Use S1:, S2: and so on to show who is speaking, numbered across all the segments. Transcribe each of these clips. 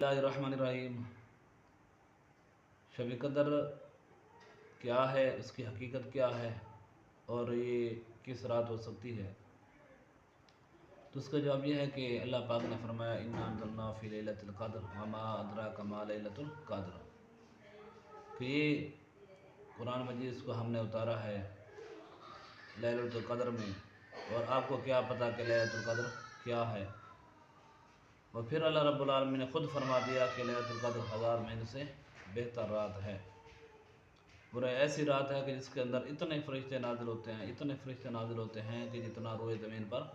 S1: बिस्मिल्लाहिर्रहमानिर्रहीम। शब कदर क्या है, उसकी हकीकत क्या है और ये किस रात हो सकती है? तो उसका जवाब ये है कि अल्लाह पाक ने फरमाया इन्ना अंज़लना फ़ी लैलतिल क़द्र वमा अदराका मा लैलतुल क़द्र, कि ये कुरान मजीद इसको हमने उतारा है लैलतुल क़द्र में, और आपको क्या पता कि लैलतुल क़द्र क्या है। और फिर अल्लाह रब्बुल आलमीन ने ख़ुद फरमा दिया कि लैलतुल क़द्र 1000 महीने से बेहतर रात है। और ऐसी रात है कि जिसके अंदर इतने फरिश्ते नाजिल होते हैं, इतने फरिश्ते नाजिल होते हैं कि जितना रोए ज़मीन पर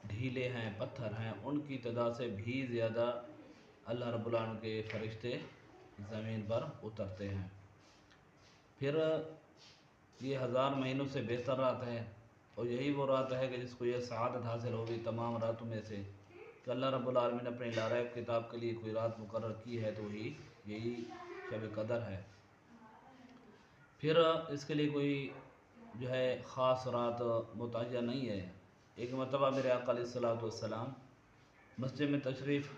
S1: ढीले हैं, पत्थर हैं, उनकी तादाद से भी ज़्यादा अल्लाह रब्बुल आलमीन के फरिश्ते ज़मीन पर उतरते हैं। फिर ये 1000 महीनों से बेहतर रात है, और यही वो रात है कि जिसको ये सआदत हासिल होगी तमाम रातों में से, कि अल्लाह रब्बुल आलमीन ने अपनी लारैब किताब के लिए कोई रात मुकर्रर की है तो यही शब कदर है। फिर इसके लिए कोई जो है ख़ास रात मुतय्यन नहीं है। एक मरतबा मेरे आका अलैहिस्सलातु वस्सलाम मस्जिद में तशरीफ़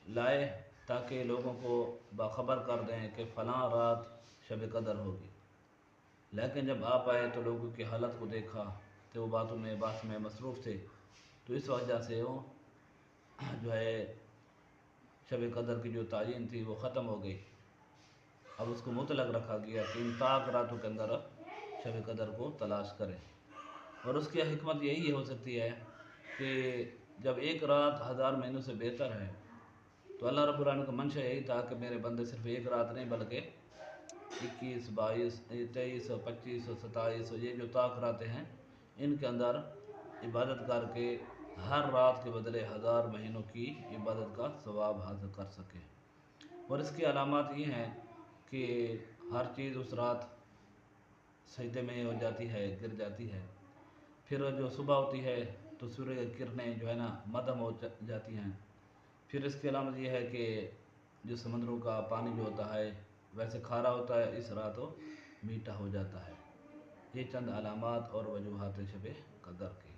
S1: लाए ताकि लोगों को बाखबर कर दें कि फ़लाँ रात शब कदर होगी, लेकिन जब आप आए तो लोगों की हालत को देखा तो वो बात में मसरूफ़ थे, तो इस वजह से वो जो है शब कदर की जो तायीन थी वो ख़त्म हो गई। अब उसको मुतलक रखा गया कि इन ताक रातों के अंदर शब कदर को तलाश करें। और उसकी हिकमत यही हो सकती है कि जब एक रात 1000 महीनों से बेहतर है, तो अल्लाह रब्बुल आलमीन का मंशा यही था कि मेरे बंदे सिर्फ एक रात नहीं बल्कि 21, 22, 23, 25, 27 ये जो ताक रातें हैं, इनके अंदर इबादत करके हर रात के बदले 1000 महीनों की इबादत का सवाब हासिल कर सके। और इसकी अलामत ये हैं कि हर चीज़ उस रात सजदे में हो जाती है, गिर जाती है। फिर जो सुबह होती है तो सूर्य की किरणें जो है ना मध्यम हो जाती हैं। फिर इसकी अलामत ये है कि जो समुद्रों का पानी जो होता है वैसे खारा होता है, इस रात वो मीठा हो जाता है। ये चंद अलामत और वजूहात शब कदर की।